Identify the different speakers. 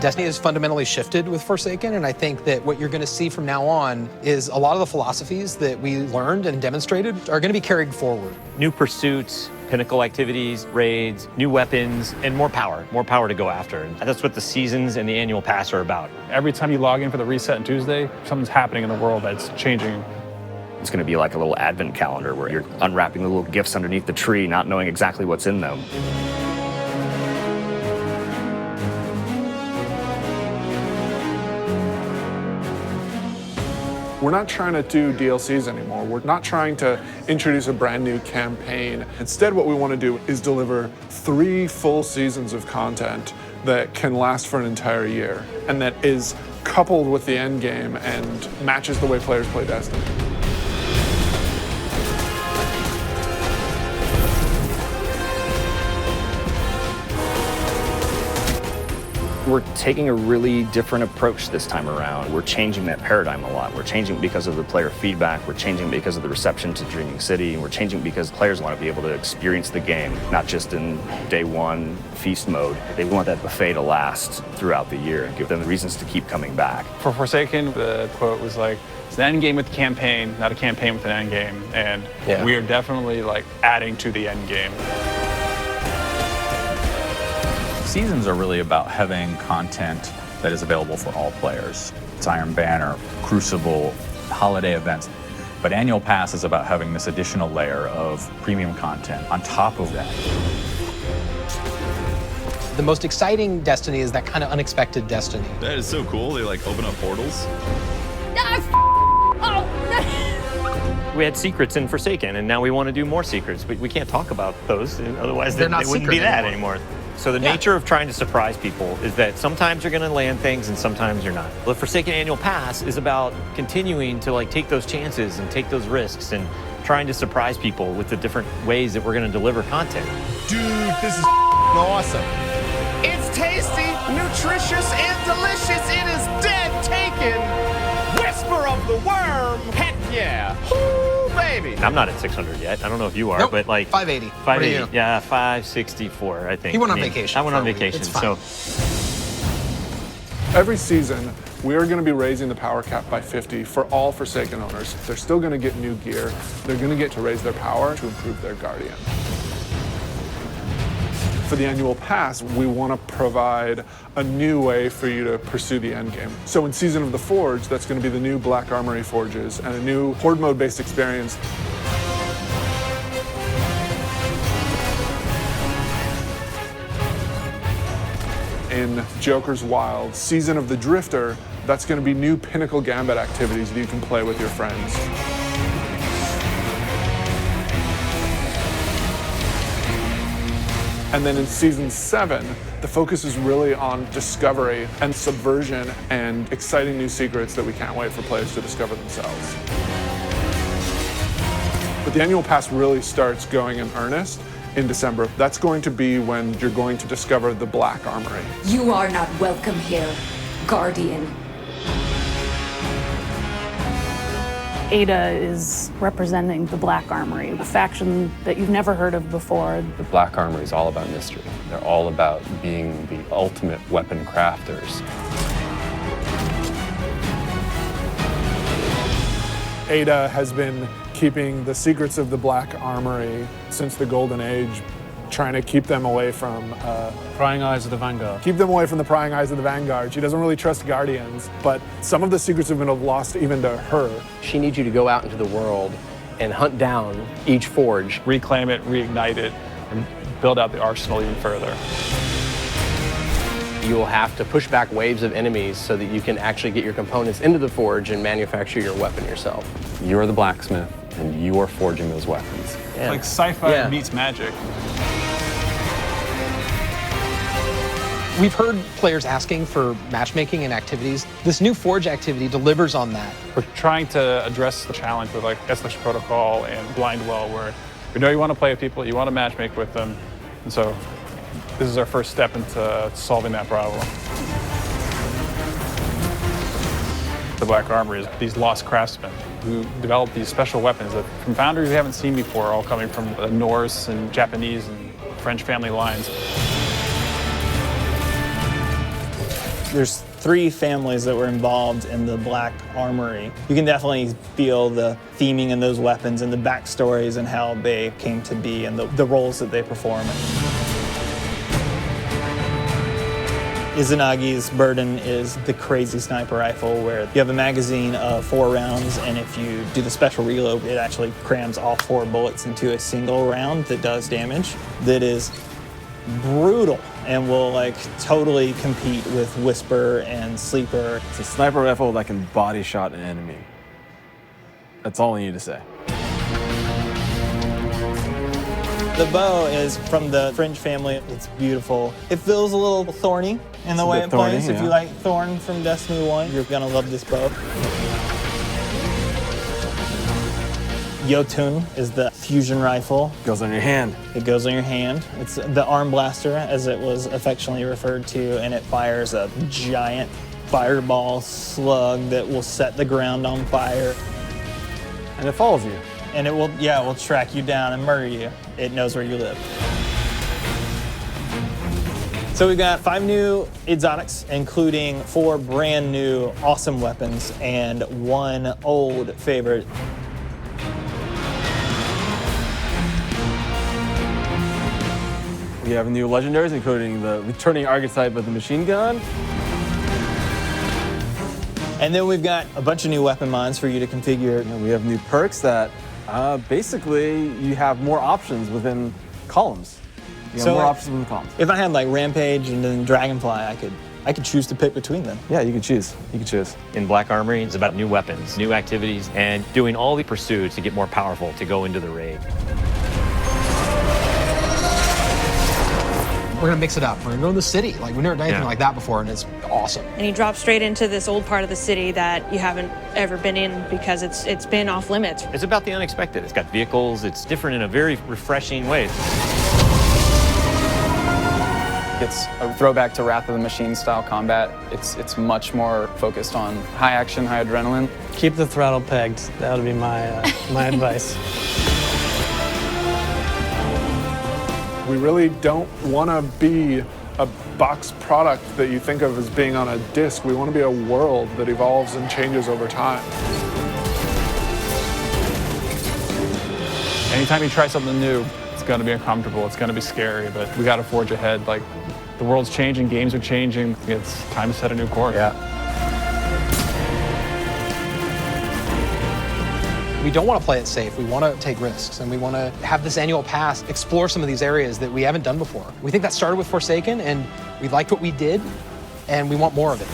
Speaker 1: Destiny has fundamentally shifted with Forsaken, and I think that what you're going to see from now on is a lot of the philosophies that we learned and demonstrated are going to be carried forward.
Speaker 2: New pursuits, pinnacle activities, raids, new weapons, and more power to go after. And that's what the seasons and the annual pass are about.
Speaker 3: Every time you log in for the reset on Tuesday, something's happening in the world that's changing.
Speaker 4: It's going to be like a little advent calendar where you're unwrapping the little gifts underneath the tree, not knowing exactly what's in them.
Speaker 5: We're not trying to do DLCs anymore. We're not trying to introduce a brand new campaign. Instead, what we want to do is deliver 3 full seasons of content that can last for an entire year and that is coupled with the end game and matches the way players play Destiny.
Speaker 4: We're taking a really different approach this time around. We're changing that paradigm a lot. We're changing because of the player feedback. We're changing because of the reception to Dreaming City. And we're changing because players want to be able to experience the game, not just in day one feast mode. They want that buffet to last throughout the year and give them reasons to keep coming back.
Speaker 3: For Forsaken, the quote was like, it's an end game with a campaign, not a campaign with an end game. And we are definitely like adding to the end game.
Speaker 6: Seasons are really about having content that is available for all players. It's Iron Banner, Crucible, holiday events. But Annual Pass is about having this additional layer of premium content on top of that.
Speaker 1: The most exciting Destiny is that kind of unexpected Destiny.
Speaker 7: That is so cool. They like open up portals.
Speaker 2: We had secrets in Forsaken, and now we want to do more secrets. We can't talk about those, otherwise
Speaker 1: They're
Speaker 2: they
Speaker 1: not
Speaker 2: wouldn't
Speaker 1: secret
Speaker 2: be that anymore. So the nature of trying to surprise people is that sometimes you're going to land things and sometimes you're not. The Forsaken Annual Pass is about continuing to like take those chances and take those risks and trying to surprise people with the different ways that we're going to deliver content.
Speaker 8: Dude, this is awesome. It's tasty, nutritious, and delicious. It is dead taken. Whisper of the worm. Heck yeah. Woo, baby.
Speaker 2: I'm not at 600 yet. I don't know if you are,
Speaker 1: Nope,
Speaker 2: but like
Speaker 1: 580.
Speaker 2: 580. Yeah, 564, I think.
Speaker 1: He went on vacation.
Speaker 2: I went on
Speaker 1: for a week.
Speaker 2: vacation,
Speaker 1: It's fine.
Speaker 2: so
Speaker 5: Every season, we are going to be raising the power cap by 50 for all Forsaken owners. They're still going to get new gear. They're going to get to raise their power to improve their Guardian. For the annual pass, we want to provide a new way for you to pursue the end game. So in Season of the Forge, that's going to be the new Black Armory forges and a new Horde mode-based experience. In Joker's Wild, Season of the Drifter, that's going to be new Pinnacle Gambit activities that you can play with your friends. And then in Season 7, the focus is really on discovery and subversion and exciting new secrets that we can't wait for players to discover themselves. But the annual pass really starts going in earnest in December. That's going to be when you're going to discover the Black Armory.
Speaker 9: You are not welcome here, Guardian.
Speaker 10: Ada is representing the Black Armory, a faction that you've never heard of before.
Speaker 11: The Black Armory is all about mystery. They're all about being the ultimate weapon crafters.
Speaker 5: Ada has been keeping the secrets of the Black Armory since the Golden Age, trying to keep them away from
Speaker 3: Prying eyes of the Vanguard.
Speaker 5: keep them away from the prying eyes of the Vanguard. She doesn't really trust Guardians, but some of the secrets have been lost even to her.
Speaker 12: She needs you to go out into the world and hunt down each forge.
Speaker 3: Reclaim it, reignite it, and build out the arsenal even further.
Speaker 12: You will have to push back waves of enemies so that you can actually get your components into the forge and manufacture your weapon yourself.
Speaker 11: You're the blacksmith, and you're forging those weapons.
Speaker 3: It's like sci-fi meets magic.
Speaker 1: We've heard players asking for matchmaking and activities. This new Forge activity delivers on that.
Speaker 3: We're trying to address the challenge with like Escalation Protocol and Blind Well, where we know you want to play with people, you want to matchmake with them, and so this is our first step into solving that problem. The Black Armory is these lost craftsmen who develop these special weapons that from founders we haven't seen before, all coming from the Norse and Japanese and French family lines.
Speaker 13: There's 3 families that were involved in the Black Armory. You can definitely feel the theming in those weapons and the backstories and how they came to be and the roles that they perform. Izanagi's burden is the crazy sniper rifle, where you have a magazine of 4 rounds, and if you do the special reload, it actually crams all 4 bullets into a single round that does damage. That is brutal and will like totally compete with Whisper and Sleeper.
Speaker 14: It's a sniper rifle that can body shot an enemy. That's all I need to say.
Speaker 13: The bow is from the Fringe family. It's beautiful. It feels a little thorny in the way it plays. If you like Thorn from Destiny 1, you're gonna love this bow. Jotun is the fusion rifle.
Speaker 14: Goes on your hand.
Speaker 13: It goes on your hand. It's the arm blaster, as it was affectionately referred to, and it fires a giant fireball slug that will set the ground on fire.
Speaker 14: And it follows you.
Speaker 13: And it will track you down and murder you. It knows where you live. So we've got 5 new exotics, including 4 brand new awesome weapons and 1 old favorite.
Speaker 14: We have new legendaries, including the returning archetype of the machine gun.
Speaker 13: And then we've got a bunch of new weapon mods for you to configure.
Speaker 14: And we have new perks that basically you have more options within columns. You have more options within columns.
Speaker 13: If I had like Rampage and then Dragonfly, I could choose to pick between them.
Speaker 14: Yeah, you can choose. You can choose.
Speaker 2: In Black Armory, it's about new weapons, new activities, and doing all the pursuits to get more powerful to go into the raid.
Speaker 1: We're gonna mix it up. We're gonna go in the city. Like, we've never done anything like that before, and it's awesome.
Speaker 15: And you drop straight into this old part of the city that you haven't ever been in because it's been off limits.
Speaker 2: It's about the unexpected. It's got vehicles. It's different in a very refreshing way.
Speaker 16: It's a throwback to Wrath of the Machine style combat. It's much more focused on high action, high adrenaline.
Speaker 17: Keep the throttle pegged. That would be my my advice.
Speaker 5: We really don't want to be a box product that you think of as being on a disc. We want to be a world that evolves and changes over time.
Speaker 3: Anytime you try something new, it's going to be uncomfortable, it's going to be scary, but we got to forge ahead. Like, the world's changing, games are changing, it's time to set a new course.
Speaker 14: Yeah.
Speaker 1: We don't want to play it safe. We want to take risks, and we want to have this annual pass explore some of these areas that we haven't done before. We think that started with Forsaken, and we liked what we did, and we want more of it.